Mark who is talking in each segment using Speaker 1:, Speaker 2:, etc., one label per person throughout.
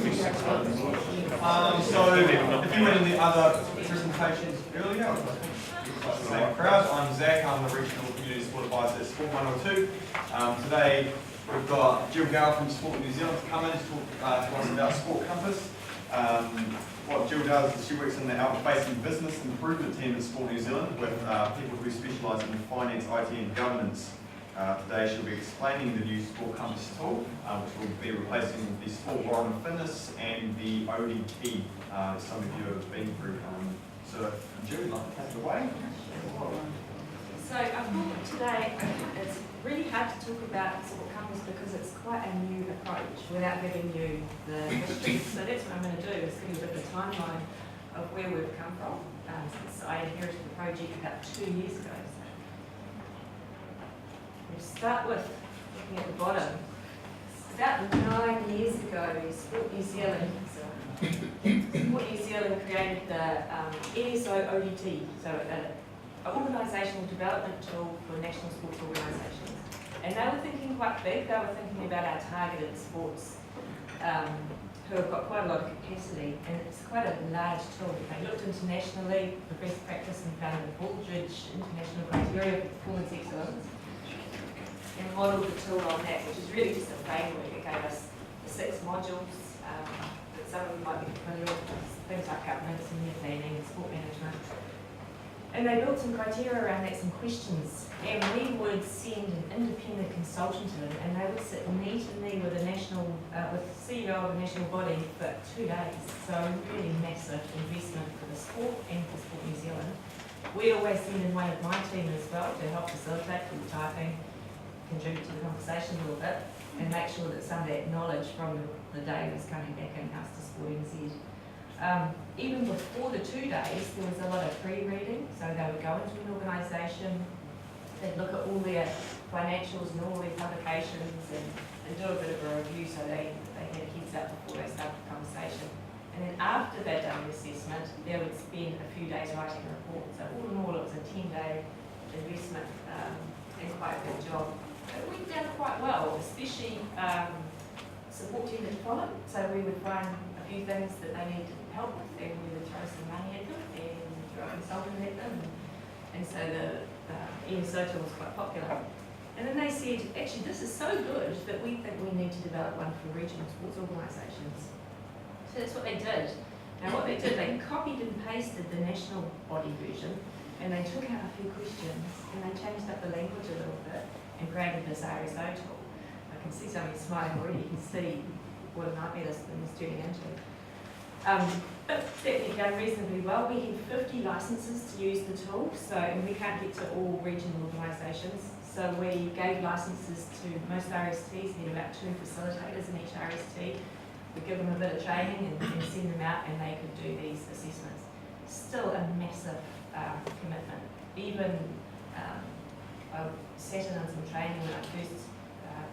Speaker 1: So, if you went in the other presentations earlier, the same crowd. I'm Zach, I'm the Regional Community Sport Advisor at Sport Manawatu. Today we've got Jill Gower from Sport New Zealand to come in to talk to us about Sport Compass. What Jill does is she works in the outward-facing business improvement team at Sport New Zealand with people who specialise in finance, IT and governance. Today she'll be explaining the new Sport Compass tool, which will be replacing the Sport Warren Fitness and the ODT that some of you have been through. So Jill, would like to take it away?
Speaker 2: So I thought today it's really hard to talk about Sport Compass because it's quite a new approach without giving you the history. So that's what I'm going to do, is give you a bit of a timeline of where we've come from since I inherited the project about 2 years ago. We'll start with looking at the bottom. About 9 years ago, Sport New Zealand created the NSO ODT, so an organisational development tool for national sports organisations. And they were thinking quite big. They were thinking about our targeted sports who have got quite a lot of capacity, and it's quite a large tool. They looked internationally for best practice and found the Baldridge International Criteria for Performance Excellence, and modelled the tool on that, which is really just a framework. It gave us the 6 modules that some of you might be familiar with, things like governance and year planning and sport management. And they built some criteria around that, some questions, and we would send an independent consultant in, and they would sit knee to knee with the CEO of a national body for 2 days. So really massive investment for the sport and for Sport New Zealand. We'd always send in one of my team as well to help facilitate through typing, contribute to the conversation a little bit, and make sure that some of that knowledge from the day was coming back in-house to Sport NZ. Even before the 2 days, there was a lot of pre-reading, so they would go into an organisation, they'd look at all their financials and all their publications and do a bit of a review, so they had a heads up before they started the conversation. And then after they'd done the assessment, they would spend a few days writing a report. So all in all, it was a 10-day investment and quite a good job. It went down quite well, especially support team that followed. So we would find a few things that they needed help with, and we would throw some money at them and throw a consultant at them. And so the ESO tool was quite popular. And then they said, actually, this is so good that we think we need to develop one for regional sports organisations. So that's what they did. Now what they did, they copied and pasted the national body version, and they took out a few questions, and they changed up the language a little bit and created this RSO tool. I can see some of you smiling already. You can see what a nightmare this thing was turning into. But that went down reasonably well. We had 50 licences to use the tool, and we can't get to all regional organisations. So we gave licences to most RSTs. We had about 2 facilitators in each RST. We give them a bit of training and send them out, and they could do these assessments. Still a massive commitment. Even I sat in on some training when I first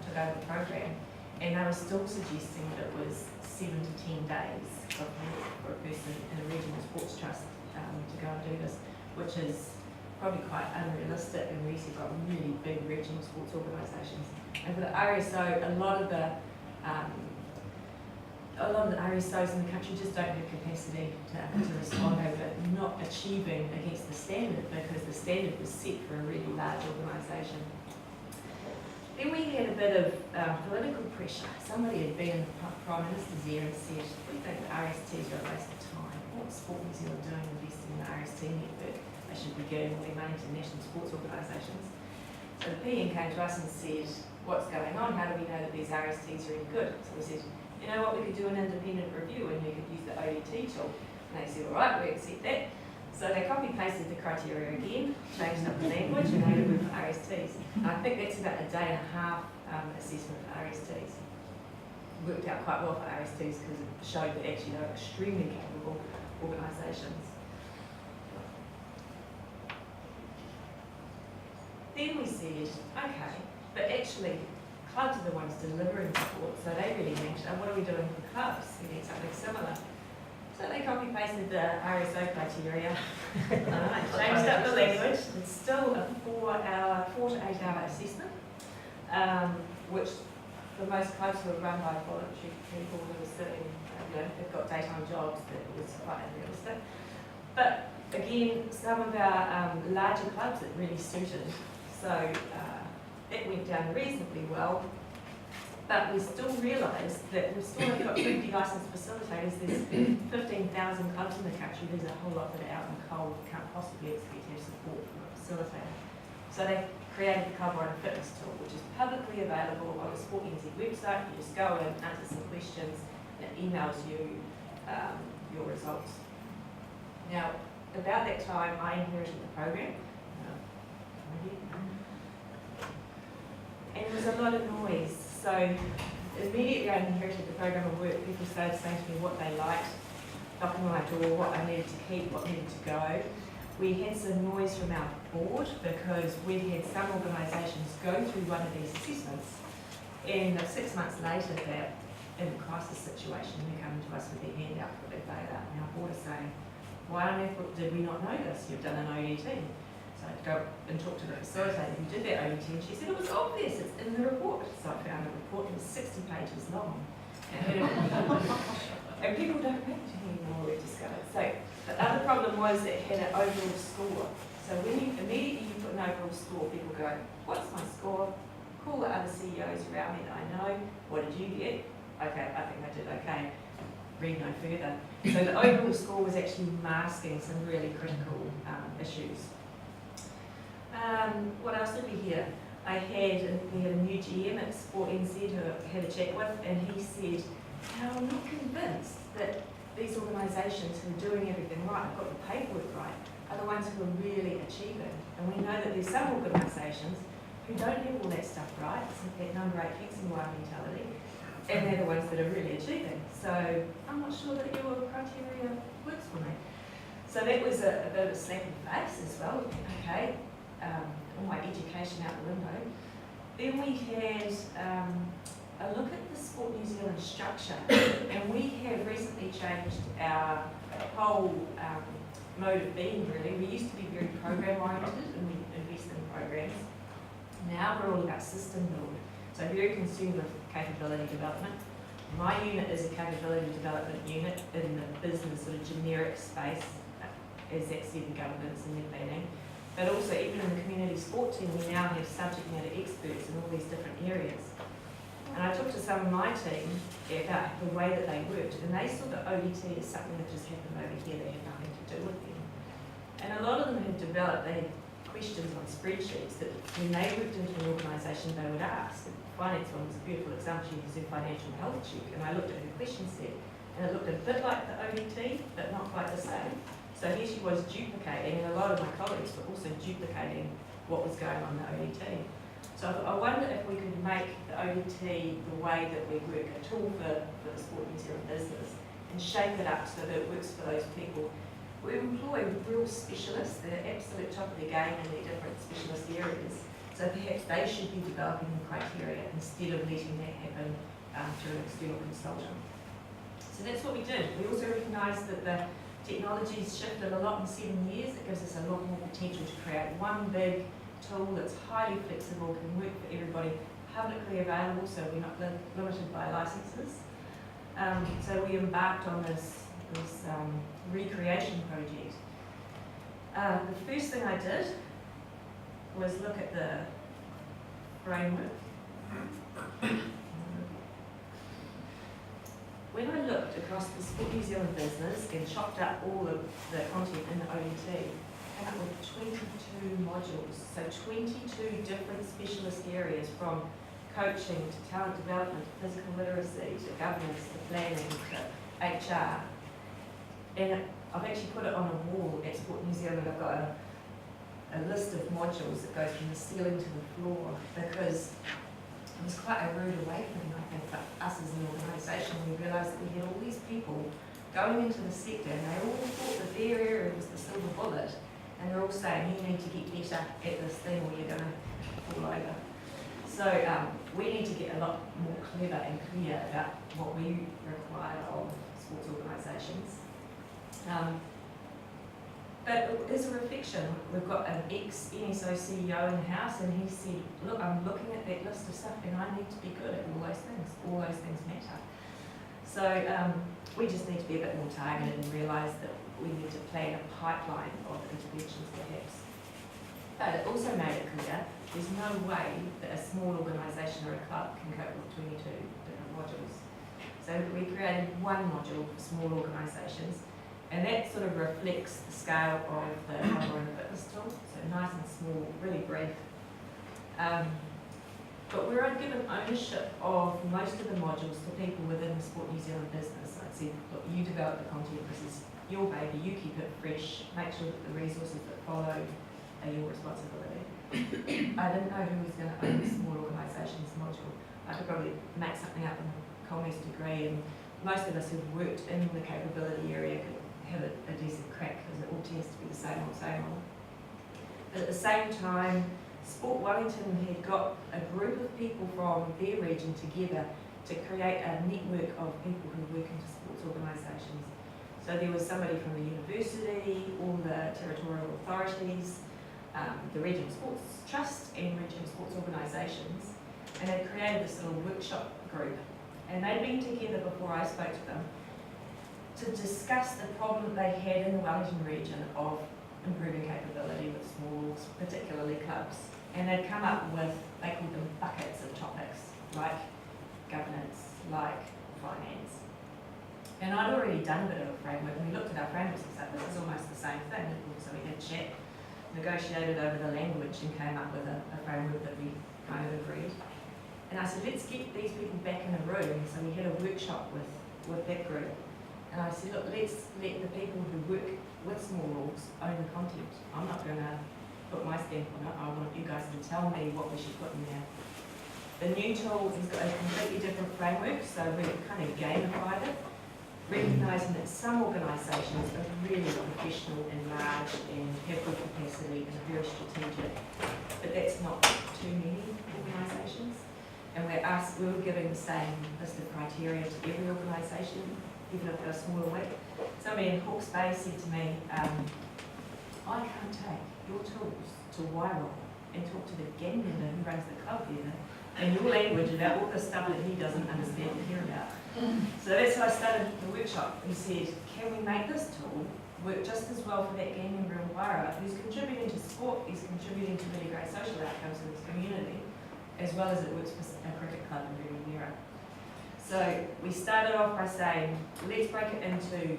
Speaker 2: took over the program, and they were still suggesting that it was 7 to 10 days of work for a person in a regional sports trust to go and do this, which is probably quite unrealistic, and we've got really big regional sports organisations. And for the RSO, a lot of the RSOs in the country just don't have capacity to respond over not achieving against the standard, because the standard was set for a really large organisation. Then we had a bit of political pressure. Somebody had been in the Prime Minister's ear and said, we think the RSTs are a waste of time. What's Sport New Zealand doing investing in the RST network? They should be giving all their money to national sports organisations. So the PM came to us and said, what's going on? How do we know that these RSTs are any good? So we said, you know what, we could do an independent review and we could use the ODT tool. And they said, all right, we accept that. So they copy-pasted the criteria again, changed up the language, and made it for RSTs. And I think that's about a day and a half assessment for RSTs. Worked out quite well for RSTs because it showed that actually they're extremely capable organisations. Then we said, okay, but actually clubs are the ones delivering support, so they really matter. And what are we doing for clubs? We need something similar. So they copy-pasted the RSO criteria, changed up the language. It's still a 4 to 8 hour assessment, which for most clubs were run by voluntary people who were sitting daytime jobs that was quite unrealistic. But again, some of our larger clubs it really suited. So that went down reasonably well. But we still realised that we've still only got 50 licensed facilitators. There's 15,000 clubs in the country. There's a whole lot that are out in the cold. Can't possibly expect to have support from a facilitator. So they created the Gower fitness tool, which is publicly available on the Sport NZ website. You just go in, answer some questions, and it emails you your results. Now, about that time, I inherited the program. And there was a lot of noise. So immediately I inherited the program of work, people started saying to me what they liked, knocking on my door, what I needed to keep, what needed to go. We had some noise from our board because we had some organisations go through one of these assessments, and 6 months later they're in a crisis situation, they're coming to us with their hand out for their failure, and our board is saying, why on earth did we not know this? You've done an ODT. So I'd go and talk to the facilitator who did that ODT, and she said it was obvious, it's in the report. So I found the report, it was 60 pages long. And people don't read it anymore, we've discovered. So the other problem was it had an overall score. So when you immediately you put an overall score, people go, what's my score? Call the other CEOs around me that I know. What did you get? Okay, I think I did okay. Read no further. So the overall score was actually masking some really critical issues. What else did we hear? We had a new GM at Sport NZ who I had a chat with, and he said, I'm not convinced that these organisations who are doing everything right, have got the paperwork right, are the ones who are really achieving. And we know that there's some organisations who don't have all that stuff right, it's that number 8 fixing wire mentality, and they're the ones that are really achieving. So I'm not sure that your criteria works for me. So that was a bit of a slap in the face as well. Okay, all my education out the window. Then we had a look at the Sport New Zealand structure, and we have recently changed our whole mode of being really. We used to be very program oriented and we invest in programs. Now we're all about system build, so very consumer capability development. My unit is a capability development unit in the business sort of generic space, as actually the governance and the planning. But also, even in the community sport team, we now have subject matter experts in all these different areas. And I talked to some of my team about the way that they worked, and they saw that ODT as something that just happened over here that had nothing to do with them. And a lot of them had developed, they had questions on spreadsheets that when they worked into an organisation, they would ask. The finance one was a beautiful example. She was in financial health check, and I looked at her question set, and it looked a bit like the ODT, but not quite the same. So here she was duplicating, and a lot of my colleagues were also duplicating what was going on in the ODT. So I wonder if we could make the ODT the way that we work, a tool for the Sport New Zealand business, and shape it up so that it works for those people. We employ real specialists, they're absolute top of their game in their different specialist areas. So perhaps they should be developing the criteria instead of letting that happen through an external consultant. So that's what we did. We also recognised that the technology's shifted a lot in 7 years. It gives us a lot more potential to create one big tool that's highly flexible, can work for everybody, publicly available, so we're not limited by licenses. So we embarked on this recreation project. The first thing I did was look at the framework. When I looked across the Sport New Zealand business and chopped up all of the content in the ODT, I came up with 22 modules, so 22 different specialist areas, from coaching to talent development, to physical literacy, to governance, to planning, to HR. And I've actually put it on a wall at Sport New Zealand. I've got a list of modules that goes from the ceiling to the floor, because it was quite a rude awakening, I think, for us as an organisation. We realised that we had all these people going into the sector, and they all thought that their area was the silver bullet, and they're all saying, you need to get better at this thing or you're going to fall over. So we need to get a lot more clever and clear about what we require of sports organisations. But as a reflection, we've got an ex-NSO CEO in the house, and he said, look, I'm looking at that list of stuff and I need to be good at all those things. All those things matter. So we just need to be a bit more targeted and realise that we need to plan a pipeline of interventions perhaps. But it also made it clear there's no way that a small organisation or a club can cope with 22 different modules. So we created one module for small organisations, and that sort of reflects the scale of the Gower and fitness tool. So nice and small, really brief. But we're given ownership of most of the modules to people within the Sport New Zealand business. I'd say, look, you develop the content, this is your baby, you keep it fresh, make sure that the resources that follow are your responsibility. I didn't know who was going to own the small organisations module. I could probably make something up in a commerce degree, and most of us who've worked in the capability area could have a decent crack because it all tends to be the same old, same old. But at the same time, Sport Wellington had got a group of people from their region together to create a network of people who work into sports organisations. So there was somebody from the university, all the territorial authorities, the Regional Sports Trust and Regional Sports Organisations, and they created this little workshop group. And they'd been together before I spoke to them to discuss the problem they had in the Wellington region of improving capability with small, particularly clubs. And they'd come up with, they called them buckets of topics, like governance, like finance. And I'd already done a bit of a framework, and we looked at our frameworks and said, this is almost the same thing. So we had chat, negotiated over the language, and came up with a framework that we kind of agreed. And I said, let's get these people back in a room. So we had a workshop with that group. And I said, look, let's let the people who work with small orgs own the content. I'm not going to put my stamp on it. I want you guys to tell me what we should put in there. The new tool has got a completely different framework, so we kind of gamified it, recognising that some organisations are really professional and large and have good capacity and are very strategic, but that's not too many organisations. And we were giving the same list of criteria to every organisation, even if they're small or weak. Somebody in Hawke's Bay said to me, I can't take your tools to Wairau and talk to the gang member who runs the club there in your language about all the stuff that he doesn't understand or hear about. So that's how I started the workshop. He said, can we make this tool work just as well for that gang member in Wairau who's contributing to sport, he's contributing to really great social outcomes in his community, as well as it works for a cricket club in Remuera. So we started off by saying, let's break it into the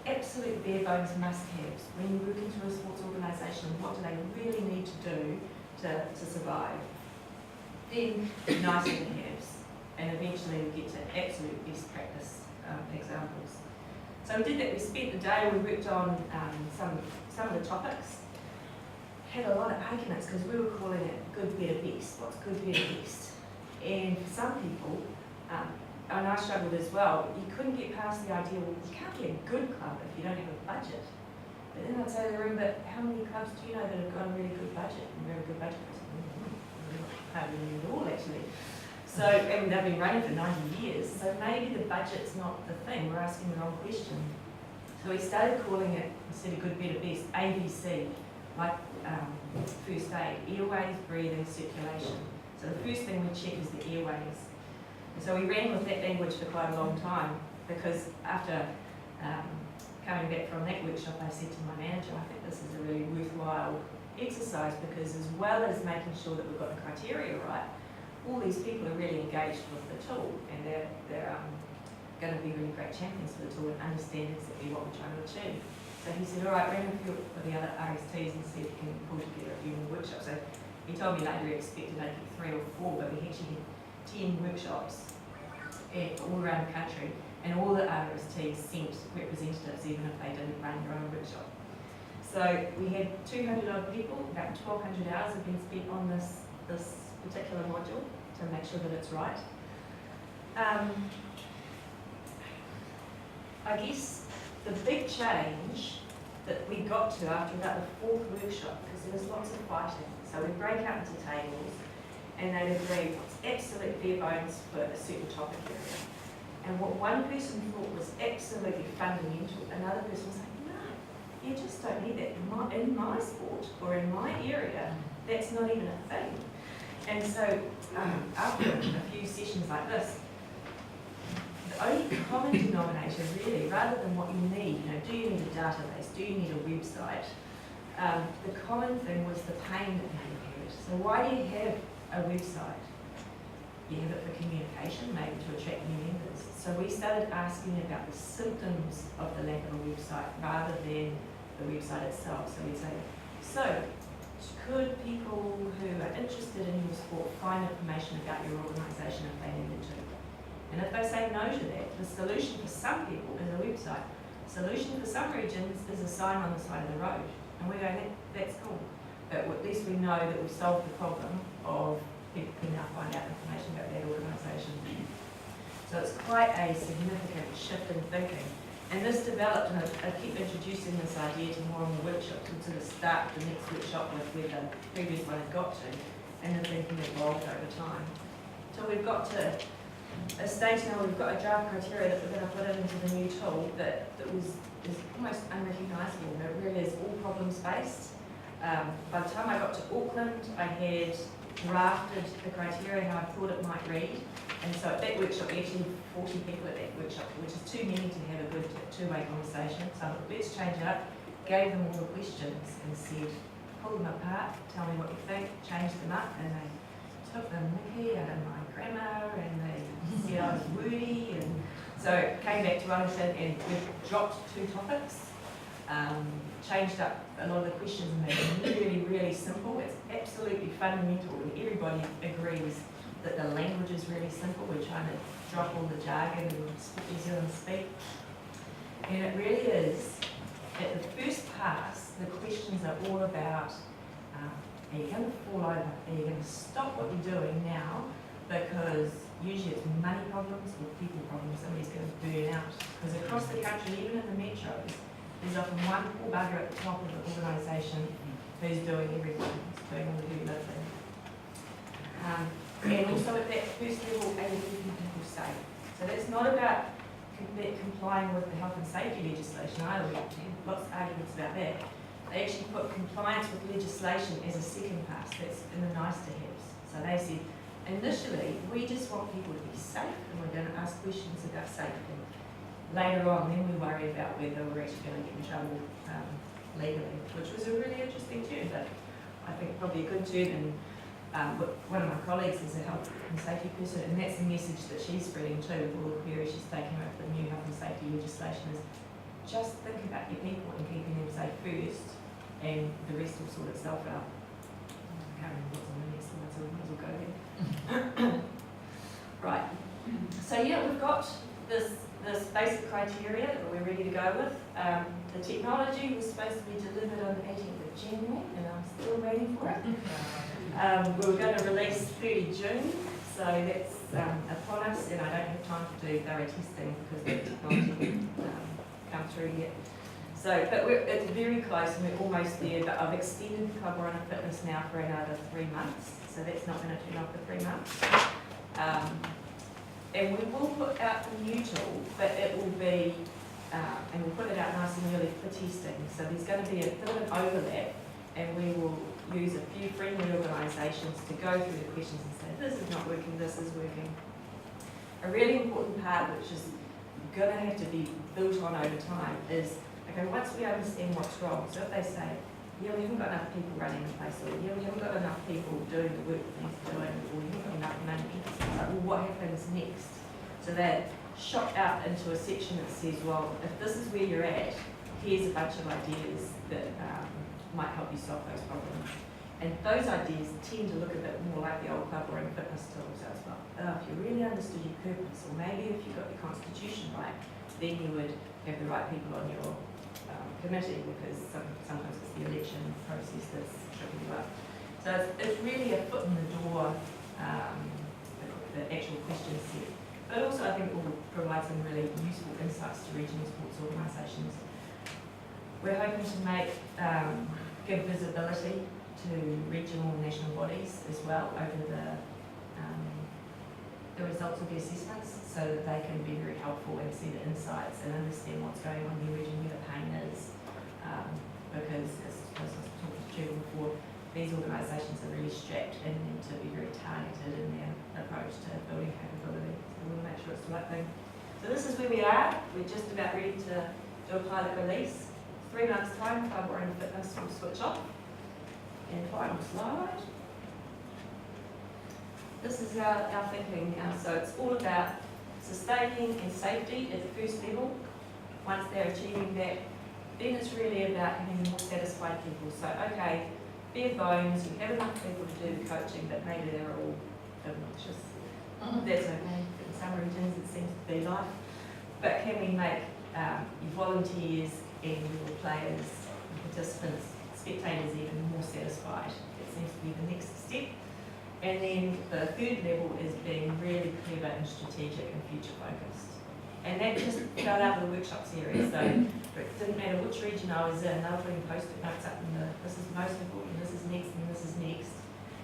Speaker 2: absolute bare bones must-haves. When you work into a sports organisation, what do they really need to do to survive? Then nice-to-haves, and eventually we get to absolute best practice examples. So we did that. We spent the day, we worked on some of the topics. Had a lot of arguments because we were calling it good, better, best. What's good, better, best? And for some people, and I struggled as well, you couldn't get past the idea, well, you can't be a good club if you don't have a budget. But then I'd say to the room, but how many clubs do you know that have got a really good budget? And we have a good budget. Hardly any at all, actually. So, and they've been running for 90 years, so maybe the budget's not the thing, we're asking the wrong question. So we started calling it, instead of good, better, best, ABC, like first aid, airways, breathing, circulation. So the first thing we check is the airways. And so we ran with that language for quite a long time, because after coming back from that workshop, I said to my manager, I think this is a really worthwhile exercise, because as well as making sure that we've got the criteria right, all these people are really engaged with the tool, and they're going to be really great champions for the tool and understand exactly what we're trying to achieve. So he said, all right, ran a few of the other RSTs and see if we can pull together a few more workshops. So he told me later he expected maybe 3 or 4, but we actually had 10 workshops all around the country, and all the RSTs sent representatives even if they didn't run their own workshop. So we had 200 odd people, about 1,200 hours have been spent on this particular module to make sure that it's right. I guess the big change that we got to after about the 4th workshop, because there was lots of fighting, so we break out into tables and they'd agree what's absolute bare bones for a certain topic area. And what one person thought was absolutely fundamental, another person was like, no, you just don't need that. In my sport or in my area, that's not even a thing. And so after a few sessions like this, only common denominator really, rather than what you need, do you need a database, do you need a website? The common thing was the pain that people had. So why do you have a website? You have it for communication, maybe to attract new members. So we started asking about the symptoms of the lack of a website rather than the website itself. So we'd say, so could people who are interested in your sport find information about your organisation if they needed to? And if they say no to that, the solution for some people is a website. Solution for some regions is a sign on the side of the road. And we go, that's cool. But at least we know that we've solved the problem of people can now find out information about that organisation. So it's quite a significant shift in thinking. And this developed, and I keep introducing this idea to more and more workshops, and sort of start the next workshop with where the previous one had got to, and the thinking evolved over time. So we've got to a stage now, we've got a draft criteria that we're going to put into the new tool that is almost unrecognisable. It really is all problems based. By the time I got to Auckland, I had drafted the criteria how I thought it might read. And so at that workshop, we actually had 40 people at that workshop, which is too many to have a good two-way conversation. So I thought, let's change it up, gave them all the questions and said, pull them apart, tell me what you think, change them up. And they took the mickey out of my grammar and they said I was wordy. And so it came back to understand, and we've dropped 2 topics. Changed up a lot of the questions and made them really, really simple. It's absolutely fundamental, and everybody agrees that the language is really simple. We're trying to drop all the jargon and speak New Zealand speak. And it really is, at the first pass, the questions are all about, are you going to fall over? Are you going to stop what you're doing now? Because usually it's money problems or people problems. Somebody's going to burn out. Because across the country, even in the metros, there's often one poor bugger at the top of the organisation who's doing everything, who's doing all the heavy lifting. And also at that first level, are you keeping people safe? So that's not about complying with the health and safety legislation either. We have lots of arguments about that. They actually put compliance with legislation as a second pass. That's in the nice to haves. So they said, initially, we just want people to be safe, and we're going to ask questions about safety. Later on, then we worry about whether we're actually going to get in trouble legally, which was a really interesting turn, but I think probably a good turn. And one of my colleagues is a health and safety person, and that's the message that she's spreading too with all the queries she's taking over the new health and safety legislation is just think about your people and keeping them safe first, and the rest will sort itself out. I can't remember what's on the next one, so we might as well go there. Right, so yeah, we've got this basic criteria that we're ready to go with. The technology was supposed to be delivered on the 18th of January, and I'm still waiting for it. We were going to release 30 June, so that's upon us, and I don't have time to do thorough testing because the technology hasn't come through yet. So, but it's very close, and we're almost there, but I've extended the Club Runner Fitness now for another 3 months, so that's not going to turn off for 3 months. And we will put out the new tool, but it will be, and we'll put it out nice and early for testing. So there's going to be a bit of an overlap, and we will use a few friendly organisations to go through the questions and say, this is not working, this is working. A really important part, which is going to have to be built on over time, is, okay, once we understand what's wrong, so if they say, yeah, we haven't got enough people running the place, or yeah, we haven't got enough people doing the work that needs doing, or we haven't got enough money. It's like, well, what happens next? So they're shot out into a section that says, well, if this is where you're at, here's a bunch of ideas that might help you solve those problems. And those ideas tend to look a bit more like the old Club Running Fitness tool. So it's like, if you really understood your purpose, or maybe if you got your constitution right, then you would have the right people on your committee, because sometimes it's the election process that's tripping you up. So it's really a foot in the door, the actual question set. But also I think it will provide some really useful insights to regional sports organisations. We're hoping to give visibility to regional and national bodies as well over the results of the assessments, so that they can be very helpful and see the insights and understand what's going on in the region, where the pain is. Because, as I was talking to you before, these organisations are really strapped and need to be very targeted in their approach to building capability. So we want to make sure it's the right thing. So this is where we are. We're just about ready to do a pilot release. 3 months time, Gower and Fitness will switch off. And final slide. This is our thinking now. So it's all about sustaining and safety at the first level. Once they're achieving that, then it's really about having more satisfied people. So, okay, bare bones, you have enough people to do the coaching, but maybe they're all obnoxious. That's okay. In some regions it seems to be life. But can we make your volunteers and your players, participants, spectators even more satisfied? That seems to be the next step. And then the third level is being really clever and strategic and future focused. And that just fell out of the workshop series. So it didn't matter which region I was in, they were putting post-it notes up in this is most important, this is next, and this is next.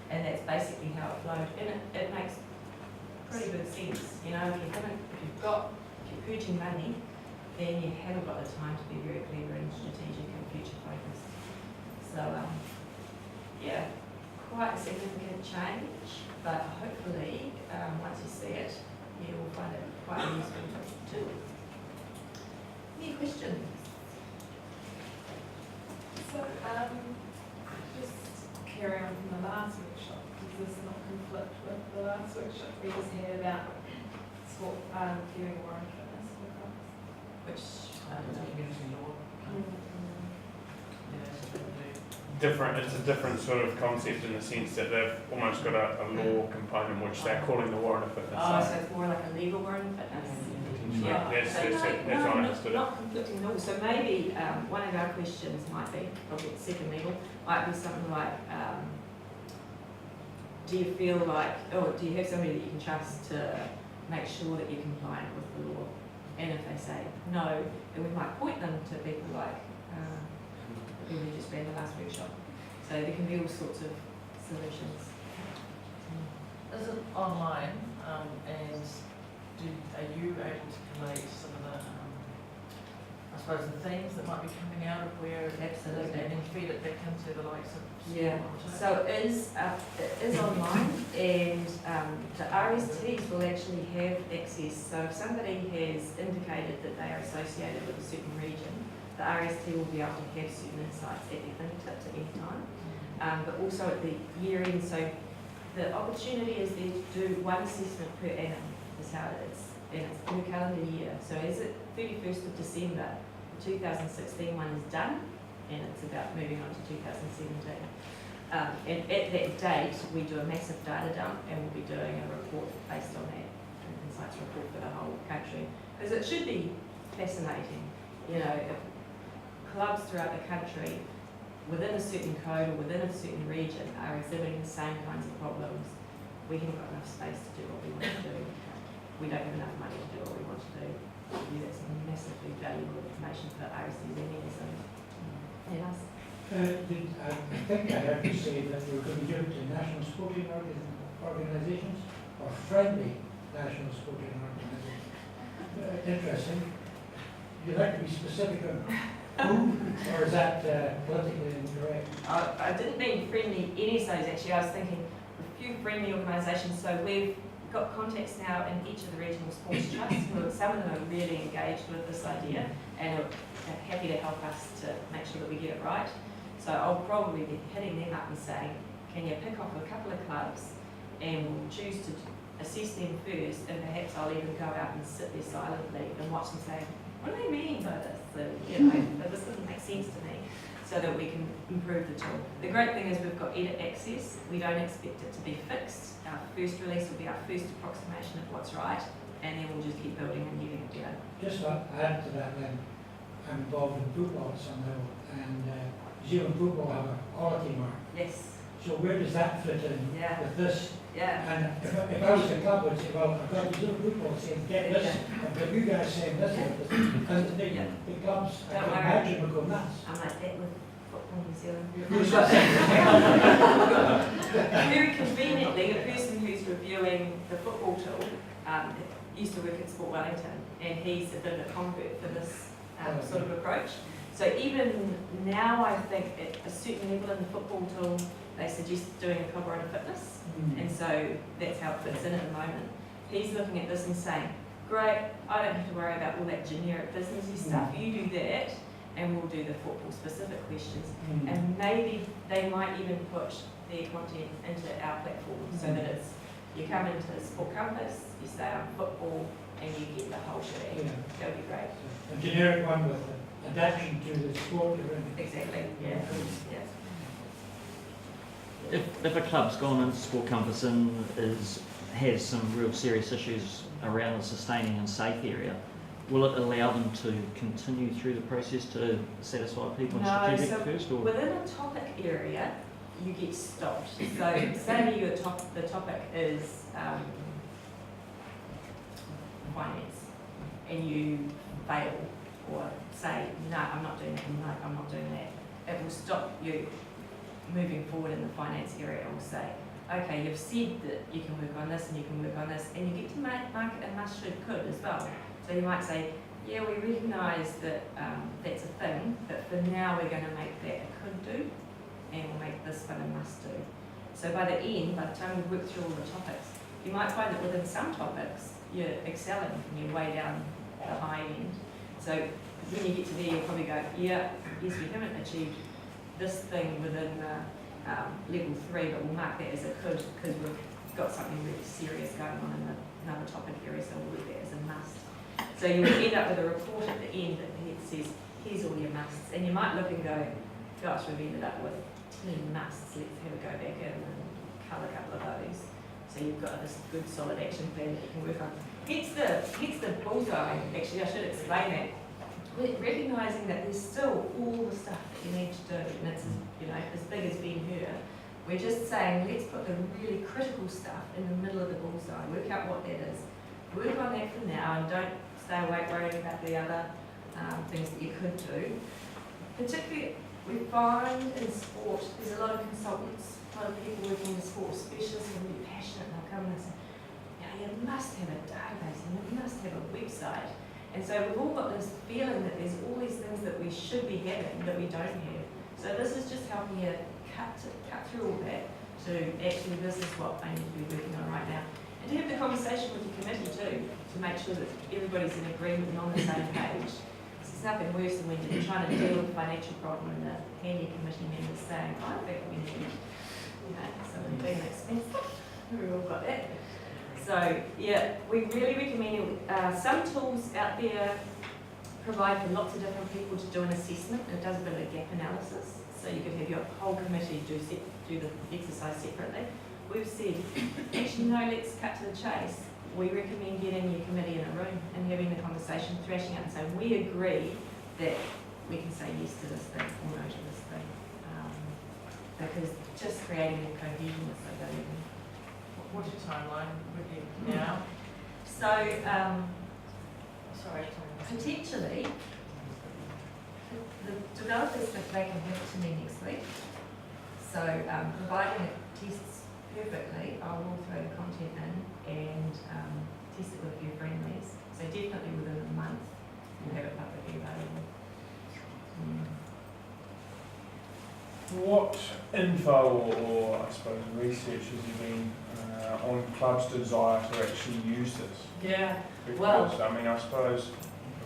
Speaker 2: And that's basically how it flowed. And it makes pretty good sense. You know, if you're purging money, then you haven't got the time to be very clever and strategic and future focused. So yeah, quite a significant change, but hopefully once you see it, you will find it quite useful too. Any questions?
Speaker 3: So, just carry on from the last workshop, does this not conflict with the last workshop we just had about sport, viewing Warren Fitness for clubs?
Speaker 2: Which
Speaker 4: different. It's a different sort of concept in the sense that they've almost got a law component which they're calling the warrant of fitness.
Speaker 2: so it's more like a legal Warren Fitness. Yeah.
Speaker 4: That's
Speaker 2: So
Speaker 4: how I understood it.
Speaker 2: not conflicting at all. So maybe one of our questions might be, probably at second level, might be something like, do you feel like, or do you have somebody that you can trust to make sure that you're compliant with the law? And if they say no, then we might point them to people like the people who just ran the last workshop. So there can be all sorts of solutions.
Speaker 5: Is it online, and are you able to collate some of the, I suppose, the themes that might be coming out of where,
Speaker 2: Absolutely.
Speaker 5: and then feed it back into the likes of
Speaker 2: Yeah, so it is online, and the RSTs will actually have access. So if somebody has indicated that they are associated with a certain region, the RST will be able to have certain insights at their fingertips at any time. But also at the year end, so the opportunity is there to do one assessment per annum, is how it is, and it's per calendar year. So as at 31st of December, the 2016 one is done, and it's about moving on to 2017. And at that date, we do a massive data dump, and we'll be doing a report based on that, an insights report for the whole country. Because it should be fascinating, you know, if clubs throughout the country, within a certain code or within a certain region, are exhibiting the same kinds of problems, we haven't got enough space to do what we want to do. We don't have enough money to do what we want to do. That's some massively valuable information for RSCs and yes.
Speaker 6: I think I heard you say that we're going to give it to national sporting organisations or friendly national sporting organisations. Interesting. You'd like to be specific on who, or is that politically incorrect?
Speaker 2: I didn't mean friendly NSOs actually, I was thinking a few friendly organisations. So we've got contacts now in each of the regional sports trusts who some of them are really engaged with this idea and are happy to help us to make sure that we get it right. So I'll probably be hitting them up and saying, can you pick off a couple of clubs and we'll choose to assess them first, and perhaps I'll even go out and sit there silently and watch them say, what do they mean by this? You know, this doesn't make sense to me, so that we can improve the tool. The great thing is we've got edit access. We don't expect it to be fixed. Our first release will be our first approximation of what's right, and then we'll just keep building and getting it better.
Speaker 6: Just to add to that then, I'm involved in football at some level, and New Zealand football have a quality mark.
Speaker 2: Yes.
Speaker 6: So where does that fit in with this?
Speaker 2: Yeah.
Speaker 6: And if I was a club, I'd say, well, I've got New Zealand football saying, get this, I've got you guys saying this, and the big clubs, I
Speaker 2: Don't
Speaker 6: can
Speaker 2: worry.
Speaker 6: imagine would go nuts.
Speaker 2: I'm like that with football New Zealand.
Speaker 6: Who's that?
Speaker 2: Very conveniently, the person who's reviewing the football tool used to work at Sport Wellington, and he's a bit of a convert for this sort of approach. So even now, I think at a certain level in the football tool, they suggest doing a cover on a fitness, and so that's how it fits in at the moment. He's looking at this and saying, great, I don't have to worry about all that generic businessy stuff. You do that, and we'll do the football specific questions. And maybe they might even put their content into our platform so that it's, you come into Sport Compass, you stay on football, and you get the whole shebang. That would be great.
Speaker 6: A generic one with adaptation to the sport.
Speaker 2: Exactly, yeah.
Speaker 7: If a club's gone into Sport Compass and has some real serious issues around the sustaining and safe area, will it allow them to continue through the process to satisfy people in strategic first? Or?
Speaker 2: Within a topic area, you get stopped. So say the topic is finance, and you fail or say, no, I'm not doing that, no, I'm not doing that. It will stop you moving forward in the finance area. It will say, okay, you've said that you can work on this and you can work on this, and you get to mark it a must, should, could as well. So you might say, yeah, we recognise that that's a thing, but for now we're going to make that a could do, and we'll make this one a must do. So by the end, by the time we've worked through all the topics, you might find that within some topics you're excelling and you're way down the high end. So when you get to there, you'll probably go, yeah, yes, we haven't achieved this thing within level 3, but we'll mark that as a could because we've got something really serious going on in another topic area, so we'll work that as a must. So you'll end up with a report at the end that says, here's all your musts. And you might look and go, gosh, we've ended up with 10 musts, let's have a go back in and colour a couple of those. So you've got this good solid action plan that you can work on. Hence the bullseye, actually I should explain that. We're recognising that there's still all the stuff that you need to do, and it's as big as being here. We're just saying, let's put the really critical stuff in the middle of the bullseye, work out what that is. Work on that for now and don't stay awake worrying about the other things that you could do. Particularly, we find in sport, there's a lot of consultants, a lot of people working in sport, specialists who are really passionate, and they'll come and say, you must have a database and you must have a website. And so we've all got this feeling that there's all these things that we should be having that we don't have. So this is just helping you cut through all that to actually, this is what I need to be working on right now. And to have the conversation with your committee too, to make sure that everybody's in agreement and on the same page. There's nothing worse than when you're trying to deal with a financial problem and the handy committee members saying, I think we need, something being expensive. We've all got that. So yeah, we really recommend some tools out there provide for lots of different people to do an assessment. It does a bit of a gap analysis. So you could have your whole committee do the exercise separately. We've said, actually no, let's cut to the chase. We recommend getting your committee in a room and having the conversation, thrashing out and saying, we agree that we can say yes to this thing or no to this thing. Because just creating a cohesion is so valuable.
Speaker 5: What's your timeline with you now?
Speaker 2: So, potentially, the developers think they can have it to me next week. So, providing it tests perfectly, I will throw the content in and test it with a few friendlies. So definitely within a month, we'll have it publicly available.
Speaker 4: What info or I suppose research has you been on clubs' desire to actually use this?
Speaker 2: Yeah.
Speaker 4: Because I suppose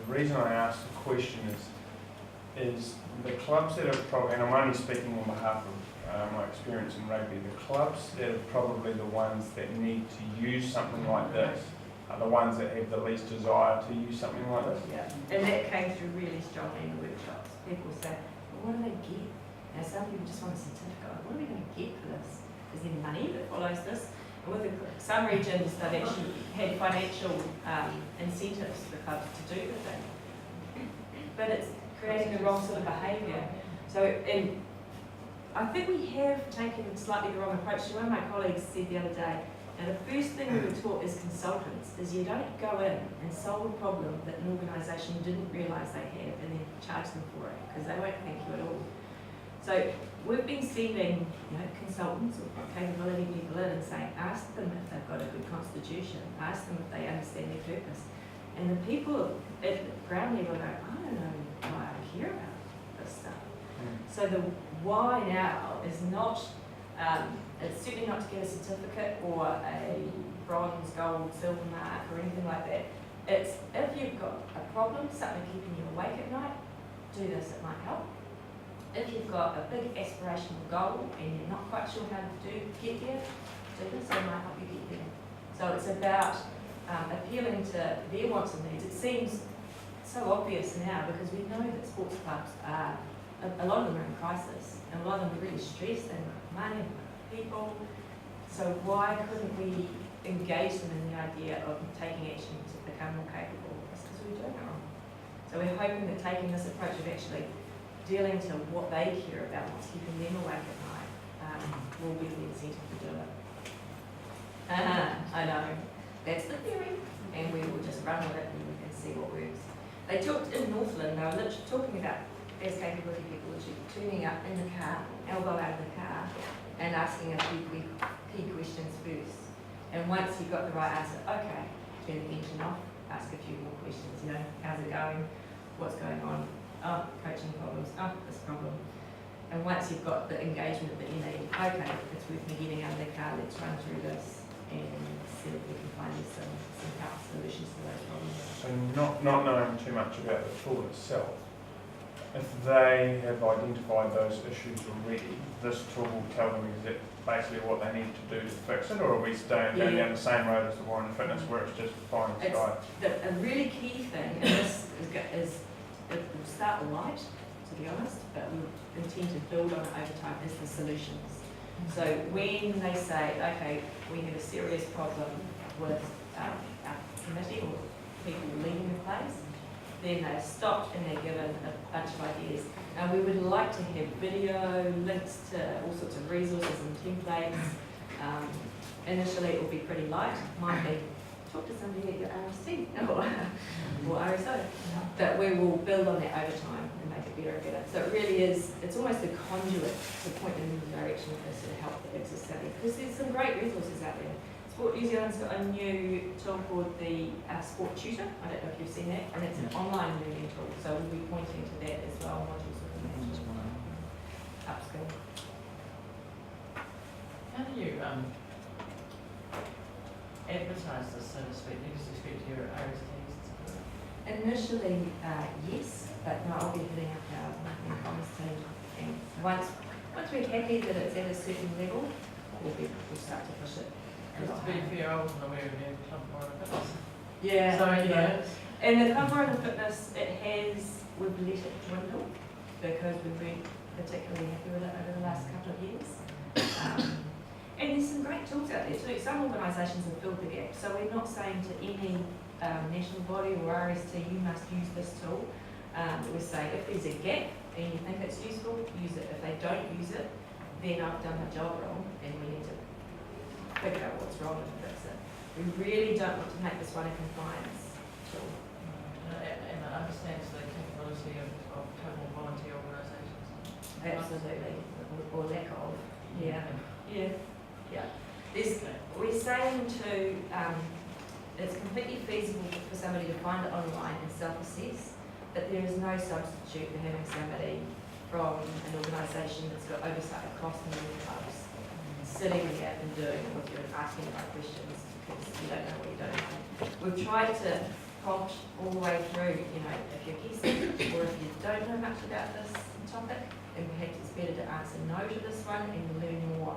Speaker 4: the reason I ask the question is the clubs that are probably, and I'm only speaking on behalf of my experience in rugby, the clubs that are probably the ones that need to use something like this are the ones that have the least desire to use something like this.
Speaker 2: Yeah, and that came through really strongly in the workshops. People say, well, what do they get? Now, some people just want a certificate. What are we going to get for this? Is there money that follows this? And with some regions, they've actually had financial incentives for clubs to do the thing. But it's creating the wrong sort of behaviour. So, and I think we have taken slightly the wrong approach. One of my colleagues said the other day, now the first thing we were taught as consultants is you don't go in and solve a problem that an organisation didn't realise they had and then charge them for it, because they won't thank you at all. So we've been sending consultants or capability people in and saying, ask them if they've got a good constitution, ask them if they understand their purpose. And the people at the ground level go, I don't know why I care about this stuff. So the why now is not, it's certainly not to get a certificate or a bronze, gold, silver mark or anything like that. It's if you've got a problem, something keeping you awake at night, do this, it might help. If you've got a big aspirational goal and you're not quite sure how to get there, do this, it might help you get there. So it's about appealing to their wants and needs. It seems so obvious now because we know that sports clubs are, a lot of them are in crisis, and a lot of them are really stressed and money and people. So why couldn't we engage them in the idea of taking action to become more capable? It's because we're doing it wrong. So we're hoping that taking this approach of actually dealing to what they care about, what's keeping them awake at night, will be the incentive to do it. I know, that's the theory, and we will just run with it and see what works. They talked in Northland, they were literally talking about as capability people turning up in the car, elbow out of the car, and asking a few key questions first. And once you got the right answer, okay, turn the engine off, ask a few more questions, you know, how's it going, what's going on, oh, coaching problems, oh, this problem. And once you've got the engagement that you need, okay, it's worth me getting out of the car, let's run through this and see if we can find some help solutions to those problems.
Speaker 4: So not knowing too much about the tool itself, if they have identified those issues already, this tool will tell them basically what they need to do to fix it, or are we going down the same road as the Warren Fitness where it's just fine as sky?
Speaker 2: A really key thing, and this is it will start light, to be honest, but we intend to build on it over time, is the solutions. So when they say, okay, we have a serious problem with our committee or people leaving the place, then they're stopped and they're given a bunch of ideas. And we would like to have video, links to all sorts of resources and templates. Initially it will be pretty light, might be talk to somebody at your RSC or RSO, but we will build on that over time and make it better and better. So it really is, it's almost a conduit to point them in the direction of this sort of help that exists out there, because there's some great resources out there. Sport New Zealand's got a new tool called the Sport Tutor. I don't know if you've seen that, and it's an online learning tool, so we'll be pointing to that as well, modules of the upskill.
Speaker 5: How do you advertise this, so to speak? Do you speak to your RSTs?
Speaker 2: Initially, yes, but no, I'll be hitting up our marketing comms team, and once we're happy that it's at a certain level, we'll start to push it.
Speaker 5: To be fair, I wasn't aware of the Club Warren Fitness.
Speaker 2: Yeah,
Speaker 5: So, yeah.
Speaker 2: And the Club Warren Fitness, we've let it dwindle because we've been particularly happy with it over the last couple of years. And there's some great tools out there too. Some organisations have filled the gap, so we're not saying to any national body or RST, you must use this tool. We're saying if there's a gap and you think it's useful, use it. If they don't use it, then I've done my job wrong and we need to figure out what's wrong and fix it. We really don't want to make this one a compliance tool.
Speaker 5: And I understand the capability of total volunteer organisations.
Speaker 2: Absolutely, or lack of. Yeah. We're saying to, it's completely feasible for somebody to find it online and self-assess, but there is no substitute for having somebody from an organisation that's got oversight across the many clubs sitting there and doing it with you and asking the right questions because you don't know what you don't know. We've tried to prompt all the way through, you know, if you're guessing or if you don't know much about this topic, then perhaps it's better to answer no to this one and learn more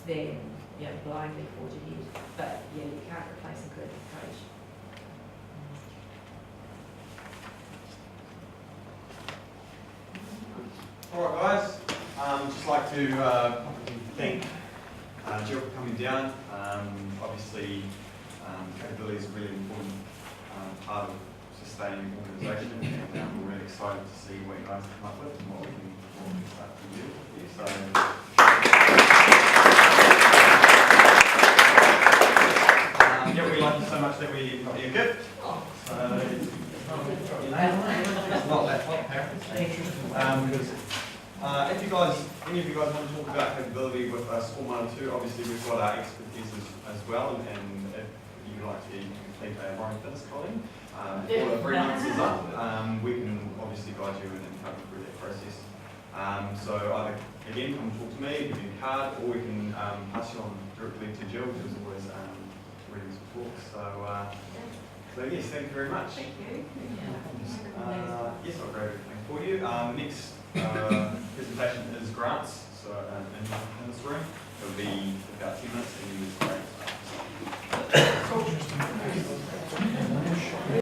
Speaker 2: than, you know, blindly forge ahead. But yeah, you can't replace a good coach.
Speaker 1: All right, guys. Just like to publicly thank Jill for coming down. Obviously, capability is a really important part of sustaining an organisation, and we're really excited to see what you guys come up with and what we can start to do with you. So, yeah, we like you so much that we got you a gift. So, it's not that hot, apparently. Because if you guys, any of you guys want to talk about capability with Sport 102, obviously we've got our expertise as well, and if you'd like to complete a Warren Fitness calling, before the 3 months is up, we can obviously guide you and help you through that process. So either, again, come talk to me, give you a card, or we can pass you on directly to Jill, who's always ready to talk. So So yes, thank you very much.
Speaker 2: Thank you.
Speaker 1: Yes, I'll grab everything for you. Next presentation is grants. So in this room, it'll be about 10 minutes and then there's grants.